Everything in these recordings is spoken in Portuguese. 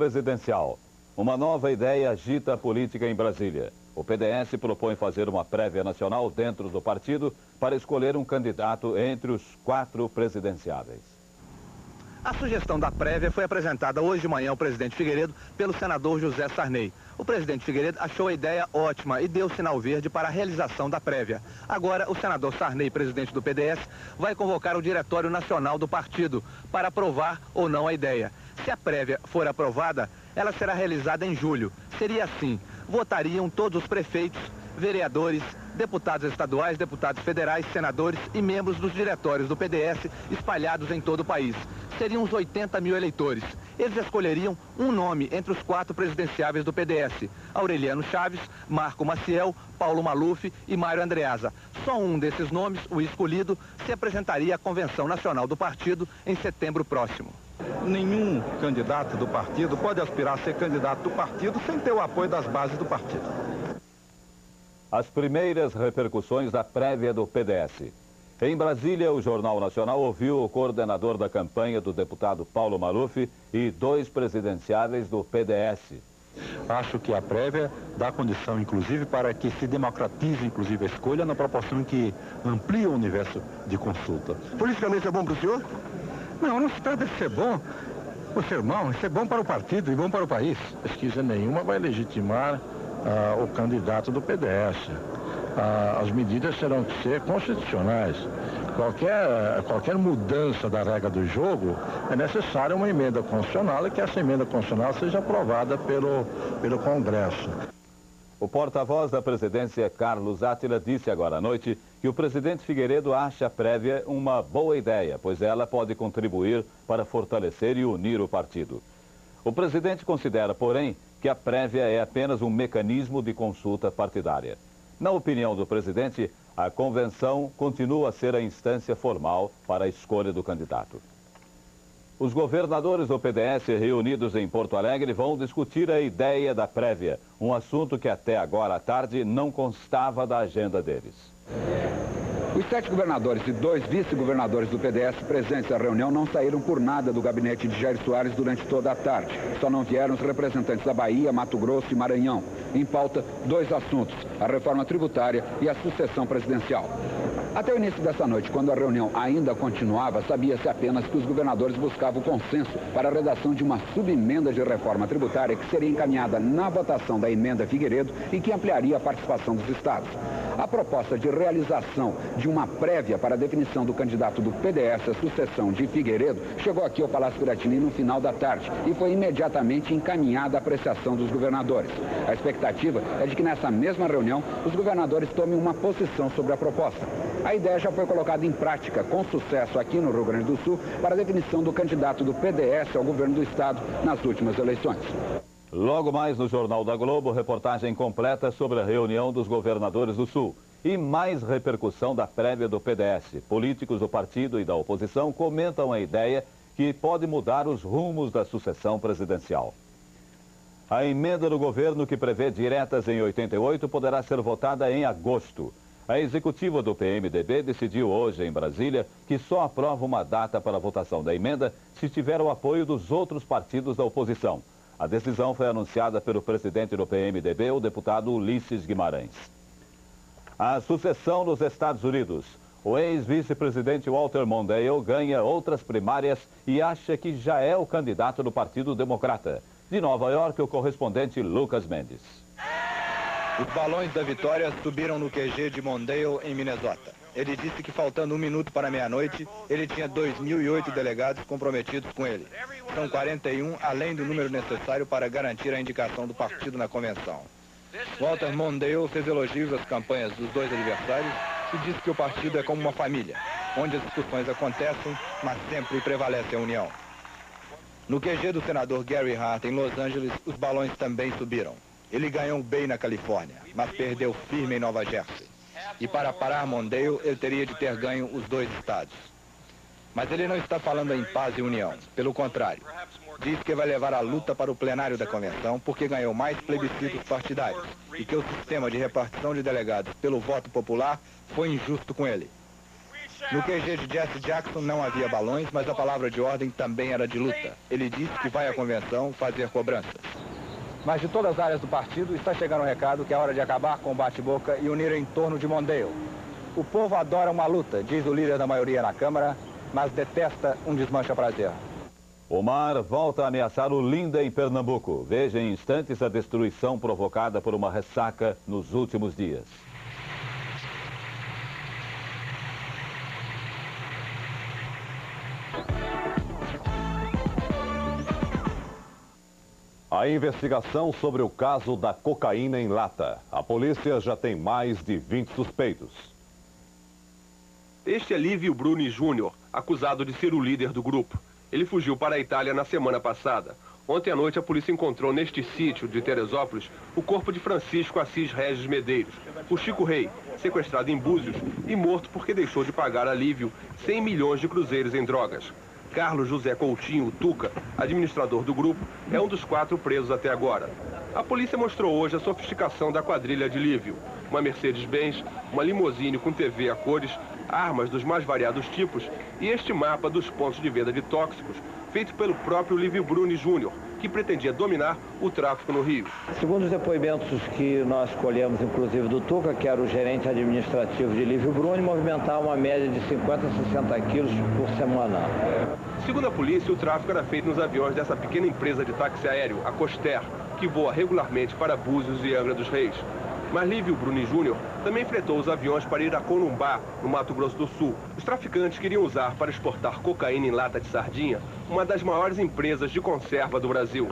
presidencial. Uma nova ideia agita a política em Brasília. O PDS propõe fazer uma prévia nacional dentro do partido para escolher um candidato entre os 4 presidenciáveis. A sugestão da prévia foi apresentada hoje de manhã ao presidente Figueiredo pelo senador José Sarney. O presidente Figueiredo achou a ideia ótima e deu sinal verde para a realização da prévia. Agora, o senador Sarney, presidente do PDS, vai convocar o Diretório Nacional do partido para aprovar ou não a ideia. Se a prévia for aprovada, ela será realizada em julho. Seria assim: votariam todos os prefeitos, vereadores, deputados estaduais, deputados federais, senadores e membros dos diretórios do PDS espalhados em todo o país. Seriam uns 80 mil eleitores. Eles escolheriam um nome entre os 4 presidenciáveis do PDS: Aureliano Chaves, Marco Maciel, Paulo Maluf e Mário Andreasa. Só um desses nomes, o escolhido, se apresentaria à Convenção Nacional do Partido em setembro próximo. Nenhum candidato do partido pode aspirar a ser candidato do partido sem ter o apoio das bases do partido. As primeiras repercussões da prévia do PDS. Em Brasília, o Jornal Nacional ouviu o coordenador da campanha do deputado Paulo Maluf e 2 presidenciáveis do PDS. Acho que a prévia dá condição, inclusive, para que se democratize, inclusive, a escolha na proporção que amplia o universo de consulta. Politicamente é bom para o senhor? Não se trata de ser bom, o sermão, isso é bom para o partido e bom para o país. Pesquisa nenhuma vai legitimar o candidato do PDS. As medidas terão que ser constitucionais. Qualquer mudança da regra do jogo é necessária uma emenda constitucional e que essa emenda constitucional seja aprovada pelo Congresso. O porta-voz da presidência, Carlos Átila, disse agora à noite que o presidente Figueiredo acha a prévia uma boa ideia, pois ela pode contribuir para fortalecer e unir o partido. O presidente considera, porém, que a prévia é apenas um mecanismo de consulta partidária. Na opinião do presidente, a convenção continua a ser a instância formal para a escolha do candidato. Os governadores do PDS reunidos em Porto Alegre vão discutir a ideia da prévia, um assunto que até agora à tarde não constava da agenda deles. Os 7 governadores e 2 vice-governadores do PDS presentes à reunião não saíram por nada do gabinete de Jair Soares durante toda a tarde. Só não vieram os representantes da Bahia, Mato Grosso e Maranhão. Em pauta, 2 assuntos: a reforma tributária e a sucessão presidencial. Até o início dessa noite, quando a reunião ainda continuava, sabia-se apenas que os governadores buscavam consenso para a redação de uma subemenda de reforma tributária que seria encaminhada na votação da emenda Figueiredo e que ampliaria a participação dos estados. A proposta de realização de uma prévia para a definição do candidato do PDS à sucessão de Figueiredo chegou aqui ao Palácio Piratini no final da tarde e foi imediatamente encaminhada à apreciação dos governadores. A expectativa é de que nessa mesma reunião os governadores tomem uma posição sobre a proposta. A ideia já foi colocada em prática com sucesso aqui no Rio Grande do Sul para a definição do candidato do PDS ao governo do estado nas últimas eleições. Logo mais no Jornal da Globo, reportagem completa sobre a reunião dos governadores do Sul. E mais repercussão da prévia do PDS. Políticos do partido e da oposição comentam a ideia que pode mudar os rumos da sucessão presidencial. A emenda do governo que prevê diretas em 88 poderá ser votada em agosto. A executiva do PMDB decidiu hoje em Brasília que só aprova uma data para a votação da emenda se tiver o apoio dos outros partidos da oposição. A decisão foi anunciada pelo presidente do PMDB, o deputado Ulisses Guimarães. A sucessão nos Estados Unidos. O ex-vice-presidente Walter Mondale ganha outras primárias e acha que já é o candidato do Partido Democrata. De Nova York, o correspondente Lucas Mendes. Os balões da vitória subiram no QG de Mondale, em Minnesota. Ele disse que faltando 1 minuto para meia-noite, ele tinha 2.008 delegados comprometidos com ele. São 41, além do número necessário para garantir a indicação do partido na convenção. Walter Mondale fez elogios às campanhas dos 2 adversários e disse que o partido é como uma família, onde as discussões acontecem, mas sempre prevalece a união. No QG do senador Gary Hart, em Los Angeles, os balões também subiram. Ele ganhou bem na Califórnia, mas perdeu firme em Nova Jersey. E para parar Mondale, ele teria de ter ganho os 2 estados. Mas ele não está falando em paz e união. Pelo contrário, diz que vai levar a luta para o plenário da convenção porque ganhou mais plebiscitos partidários e que o sistema de repartição de delegados pelo voto popular foi injusto com ele. No QG de Jesse Jackson não havia balões, mas a palavra de ordem também era de luta. Ele disse que vai à convenção fazer cobranças. Mas de todas as áreas do partido está chegando um recado que é hora de acabar com o bate-boca e unir em torno de Mondale. O povo adora uma luta, diz o líder da maioria na Câmara, mas detesta um desmancha-prazer. Omar volta a ameaçar Olinda em Pernambuco. Veja em instantes a destruição provocada por uma ressaca nos últimos dias. A investigação sobre o caso da cocaína em lata. A polícia já tem mais de 20 suspeitos. Este é Lívio Bruni Júnior, acusado de ser o líder do grupo. Ele fugiu para a Itália na semana passada. Ontem à noite a polícia encontrou neste sítio de Teresópolis o corpo de Francisco Assis Regis Medeiros, o Chico Rei, sequestrado em Búzios e morto porque deixou de pagar a Lívio 100 milhões de cruzeiros em drogas. Carlos José Coutinho, Tuca, administrador do grupo, é um dos 4 presos até agora. A polícia mostrou hoje a sofisticação da quadrilha de Lívio. Uma Mercedes-Benz, uma limusine com TV a cores, armas dos mais variados tipos e este mapa dos pontos de venda de tóxicos, feito pelo próprio Lívio Bruni Júnior, que pretendia dominar o tráfico no Rio. Segundo os depoimentos que nós colhemos, inclusive do Tuca, que era o gerente administrativo de Lívio Bruni, movimentava uma média de 50 a 60 quilos por semana. Segundo a polícia, o tráfico era feito nos aviões dessa pequena empresa de táxi aéreo, a Coster, que voa regularmente para Búzios e Angra dos Reis. Mas Lívio Bruni Júnior também fretou os aviões para ir a Corumbá, no Mato Grosso do Sul. Os traficantes queriam usar para exportar cocaína em lata de sardinha, uma das maiores empresas de conserva do Brasil.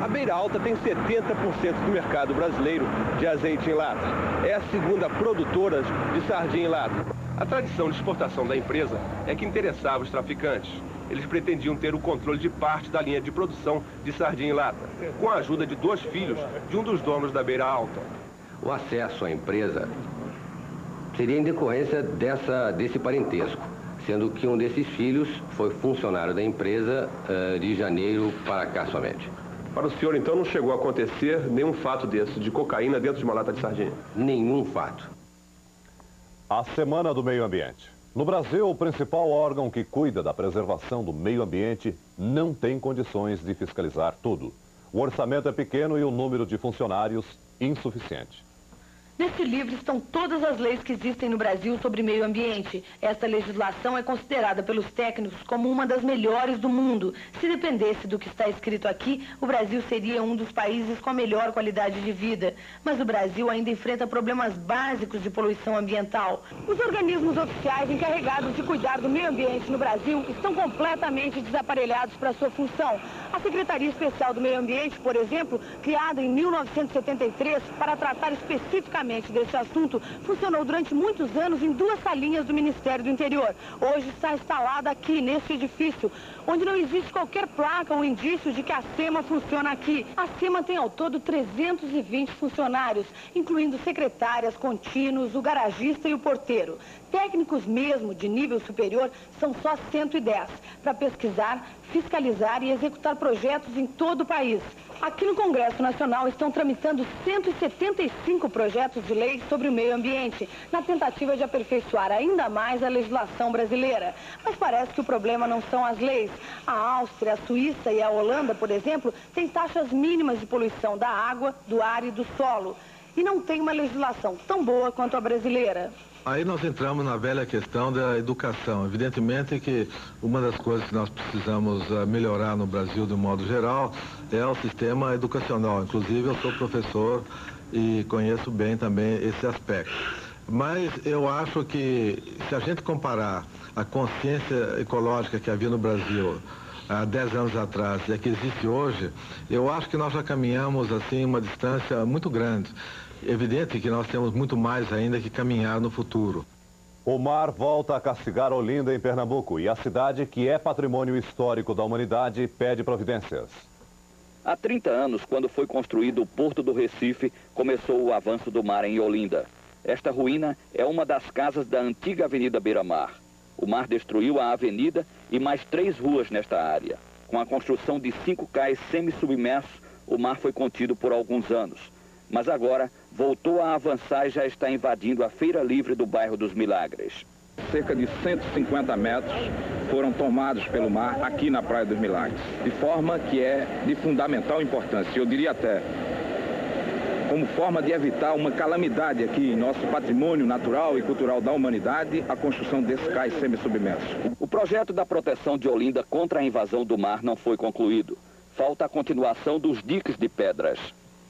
A Beira Alta tem 70% do mercado brasileiro de azeite em lata. É a segunda produtora de sardinha em lata. A tradição de exportação da empresa é que interessava os traficantes. Eles pretendiam ter o controle de parte da linha de produção de sardinha em lata, com a ajuda de 2 filhos de um dos donos da Beira Alta. O acesso à empresa seria em decorrência desse parentesco, sendo que um desses filhos foi funcionário da empresa de janeiro para cá somente. Para o senhor, então, não chegou a acontecer nenhum fato desse, de cocaína dentro de uma lata de sardinha? Nenhum fato. A Semana do Meio Ambiente. No Brasil, o principal órgão que cuida da preservação do meio ambiente não tem condições de fiscalizar tudo. O orçamento é pequeno e o número de funcionários insuficiente. Nesse livro estão todas as leis que existem no Brasil sobre meio ambiente. Esta legislação é considerada pelos técnicos como uma das melhores do mundo. Se dependesse do que está escrito aqui, o Brasil seria um dos países com a melhor qualidade de vida. Mas o Brasil ainda enfrenta problemas básicos de poluição ambiental. Os organismos oficiais encarregados de cuidar do meio ambiente no Brasil estão completamente desaparelhados para sua função. A Secretaria Especial do Meio Ambiente, por exemplo, criada em 1973 para tratar especificamente desse assunto, funcionou durante muitos anos em 2 salinhas do Ministério do Interior. Hoje está instalada aqui, nesse edifício, onde não existe qualquer placa ou indício de que a SEMA funciona aqui. A SEMA tem ao todo 320 funcionários, incluindo secretárias, contínuos, o garagista e o porteiro. Técnicos mesmo, de nível superior, são só 110, para pesquisar, fiscalizar e executar projetos em todo o país. Aqui no Congresso Nacional estão tramitando 175 projetos de lei sobre o meio ambiente, na tentativa de aperfeiçoar ainda mais a legislação brasileira. Mas parece que o problema não são as leis. A Áustria, a Suíça e a Holanda, por exemplo, têm taxas mínimas de poluição da água, do ar e do solo. E não tem uma legislação tão boa quanto a brasileira. Aí nós entramos na velha questão da educação. Evidentemente que uma das coisas que nós precisamos melhorar no Brasil, de um modo geral, é o sistema educacional. Inclusive, eu sou professor e conheço bem também esse aspecto. Mas eu acho que, se a gente comparar a consciência ecológica que havia no Brasil há 10 anos atrás e a que existe hoje, eu acho que nós já caminhamos assim uma distância muito grande. Evidente que nós temos muito mais ainda que caminhar no futuro. Omar volta a castigar Olinda em Pernambuco e a cidade, que é patrimônio histórico da humanidade, pede providências. Há 30 anos, quando foi construído o Porto do Recife, começou o avanço do mar em Olinda. Esta ruína é uma das casas da antiga Avenida Beira-Mar. O mar destruiu a avenida e mais 3 ruas nesta área. Com a construção de 5 cais semi-submersos, o mar foi contido por alguns anos. Mas agora voltou a avançar e já está invadindo a Feira Livre do bairro dos Milagres. cerca de 150 metros foram tomados pelo mar aqui na Praia dos Milagres, de forma que é de fundamental importância, eu diria até como forma de evitar uma calamidade aqui em nosso patrimônio natural e cultural da humanidade, a construção desse cais semissubmerso. O projeto da proteção de Olinda contra a invasão do mar não foi concluído. Falta a continuação dos diques de pedras.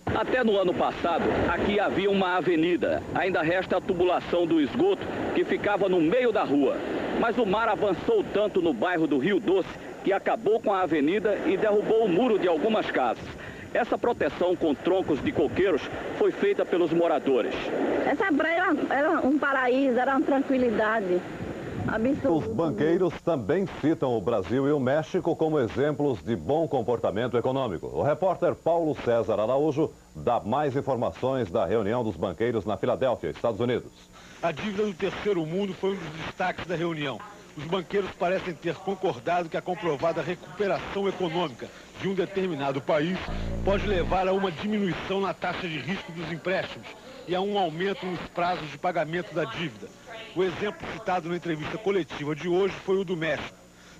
Até no ano passado, aqui havia uma avenida. Ainda resta a tubulação do esgoto que ficava no meio da rua. Mas o mar avançou tanto no bairro do Rio Doce que acabou com a avenida e derrubou o muro de algumas casas. Essa proteção com troncos de coqueiros foi feita pelos moradores. Essa praia era um paraíso, era uma tranquilidade absurda. Os banqueiros também citam o Brasil e o México como exemplos de bom comportamento econômico. O repórter Paulo César Araújo dá mais informações da reunião dos banqueiros na Filadélfia, Estados Unidos. A dívida do terceiro mundo foi um dos destaques da reunião. Os banqueiros parecem ter concordado que a comprovada recuperação econômica de um determinado país pode levar a uma diminuição na taxa de risco dos empréstimos e a um aumento nos prazos de pagamento da dívida. O exemplo citado na entrevista coletiva de hoje foi o do México.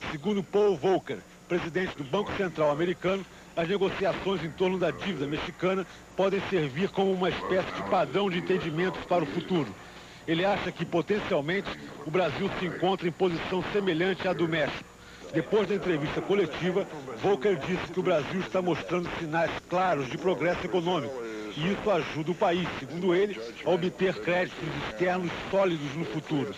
Segundo Paul Volcker, presidente do Banco Central americano, as negociações em torno da dívida mexicana podem servir como uma espécie de padrão de entendimentos para o futuro. Ele acha que, potencialmente, o Brasil se encontra em posição semelhante à do México. Depois da entrevista coletiva, Volcker disse que o Brasil está mostrando sinais claros de progresso econômico. E isso ajuda o país, segundo ele, a obter créditos externos sólidos no futuro.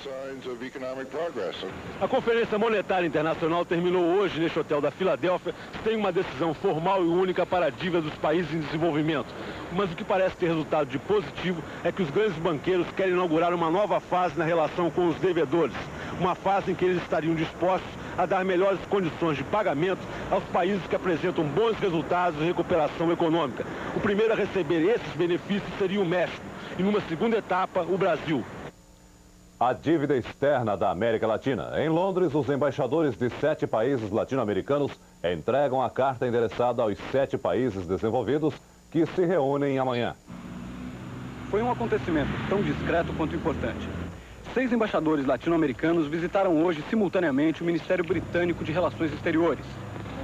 A Conferência Monetária Internacional terminou hoje neste hotel da Filadélfia sem uma decisão formal e única para a dívida dos países em desenvolvimento. Mas o que parece ter resultado de positivo é que os grandes banqueiros querem inaugurar uma nova fase na relação com os devedores. Uma fase em que eles estariam dispostos a dar melhores condições de pagamento aos países que apresentam bons resultados de recuperação econômica. O primeiro a receber esses benefícios seria o México e, numa segunda etapa, o Brasil. A dívida externa da América Latina. Em Londres, os embaixadores de 7 países latino-americanos entregam a carta endereçada aos 7 países desenvolvidos que se reúnem amanhã. Foi um acontecimento tão discreto quanto importante. 6 embaixadores latino-americanos visitaram hoje simultaneamente o Ministério Britânico de Relações Exteriores.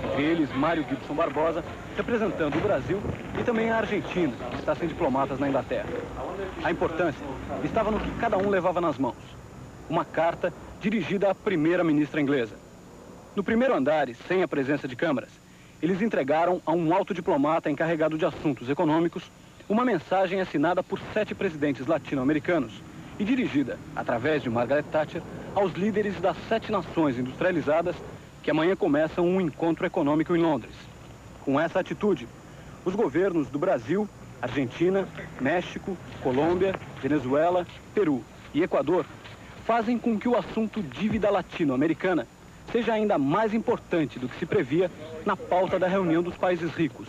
Entre eles, Mário Gibson Barbosa, representando o Brasil, e também a Argentina, que está sem diplomatas na Inglaterra. A importância estava no que cada um levava nas mãos. Uma carta dirigida à primeira-ministra inglesa. No primeiro andar, e sem a presença de câmaras, eles entregaram a um alto diplomata encarregado de assuntos econômicos uma mensagem assinada por 7 presidentes latino-americanos e dirigida, através de Margaret Thatcher, aos líderes das 7 nações industrializadas que amanhã começam um encontro econômico em Londres. Com essa atitude, os governos do Brasil, Argentina, México, Colômbia, Venezuela, Peru e Equador fazem com que o assunto dívida latino-americana seja ainda mais importante do que se previa na pauta da reunião dos países ricos.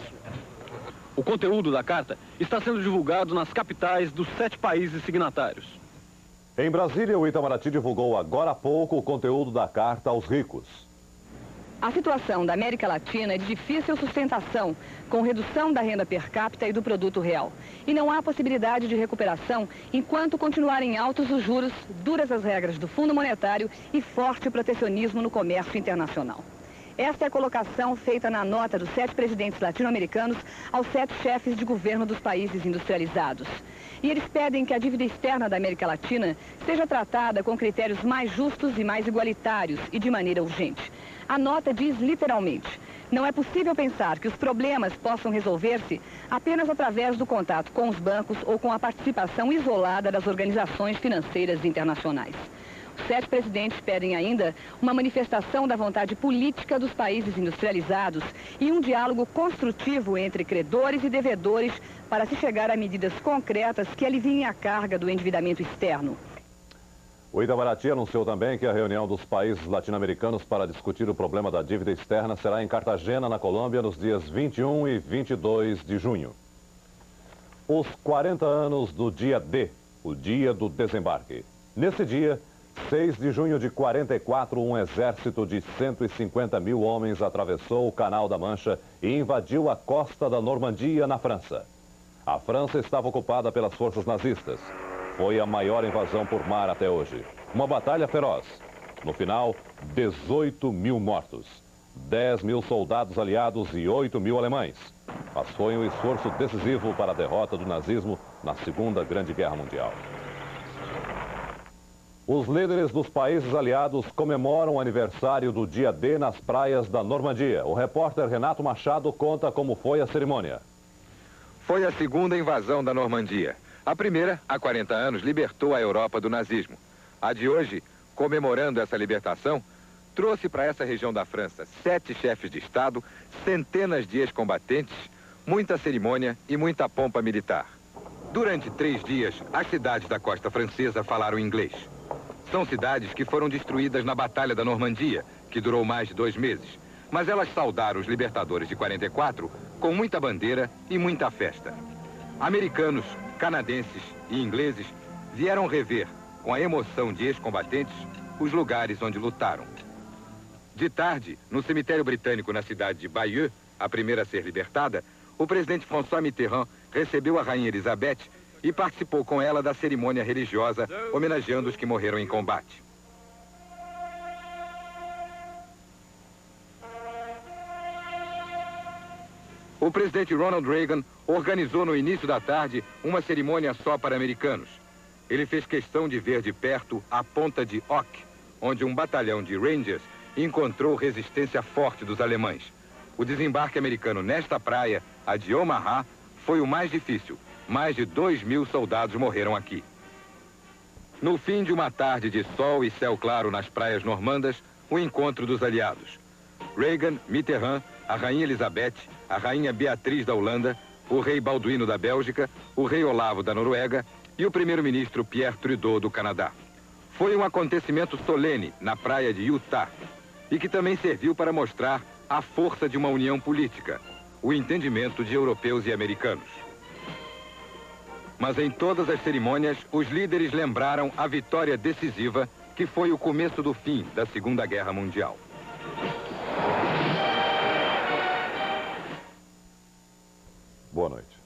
O conteúdo da carta está sendo divulgado nas capitais dos 7 países signatários. Em Brasília, o Itamaraty divulgou agora há pouco o conteúdo da carta aos ricos. A situação da América Latina é de difícil sustentação, com redução da renda per capita e do produto real. E não há possibilidade de recuperação enquanto continuarem altos os juros, duras as regras do Fundo Monetário e forte protecionismo no comércio internacional. Esta é a colocação feita na nota dos 7 presidentes latino-americanos aos 7 chefes de governo dos países industrializados. E eles pedem que a dívida externa da América Latina seja tratada com critérios mais justos e mais igualitários e de maneira urgente. A nota diz literalmente: não é possível pensar que os problemas possam resolver-se apenas através do contato com os bancos ou com a participação isolada das organizações financeiras internacionais. Os 7 presidentes pedem ainda uma manifestação da vontade política dos países industrializados e um diálogo construtivo entre credores e devedores para se chegar a medidas concretas que aliviem a carga do endividamento externo. O Itamaraty anunciou também que a reunião dos países latino-americanos para discutir o problema da dívida externa será em Cartagena, na Colômbia, nos dias 21 e 22 de junho. Os 40 anos do dia D, o dia do desembarque. Nesse dia, 6 de junho de 44, um exército de 150 mil homens atravessou o Canal da Mancha e invadiu a costa da Normandia, na França. A França estava ocupada pelas forças nazistas. Foi a maior invasão por mar até hoje. Uma batalha feroz. No final, 18 mil mortos. 10 mil soldados aliados e 8 mil alemães. Mas foi um esforço decisivo para a derrota do nazismo na Segunda Grande Guerra Mundial. Os líderes dos países aliados comemoram o aniversário do dia D nas praias da Normandia. O repórter Renato Machado conta como foi a cerimônia. Foi a segunda invasão da Normandia. A primeira, há 40 anos, libertou a Europa do nazismo. A de hoje, comemorando essa libertação, trouxe para essa região da França 7 chefes de Estado, centenas de ex-combatentes, muita cerimônia e muita pompa militar. Durante 3 dias, as cidades da costa francesa falaram inglês. São cidades que foram destruídas na Batalha da Normandia, que durou mais de 2 meses. Mas elas saudaram os libertadores de 44 com muita bandeira e muita festa. Americanos, canadenses e ingleses vieram rever, com a emoção de ex-combatentes, os lugares onde lutaram. De tarde, no cemitério britânico na cidade de Bayeux, a primeira a ser libertada, o presidente François Mitterrand recebeu a rainha Elizabeth e participou com ela da cerimônia religiosa homenageando os que morreram em combate. O presidente Ronald Reagan organizou no início da tarde uma cerimônia só para americanos. Ele fez questão de ver de perto a ponta de Ock, onde um batalhão de Rangers encontrou resistência forte dos alemães. O desembarque americano nesta praia, a de Omaha, foi o mais difícil. Mais de 2 mil soldados morreram aqui. No fim de uma tarde de sol e céu claro nas praias normandas, o encontro dos aliados. Reagan, Mitterrand, a rainha Elizabeth, a rainha Beatriz da Holanda, o rei Balduíno da Bélgica, o rei Olavo da Noruega e o primeiro-ministro Pierre Trudeau do Canadá. Foi um acontecimento solene na praia de Utah e que também serviu para mostrar a força de uma união política, o entendimento de europeus e americanos. Mas em todas as cerimônias, os líderes lembraram a vitória decisiva que foi o começo do fim da Segunda Guerra Mundial. Boa noite.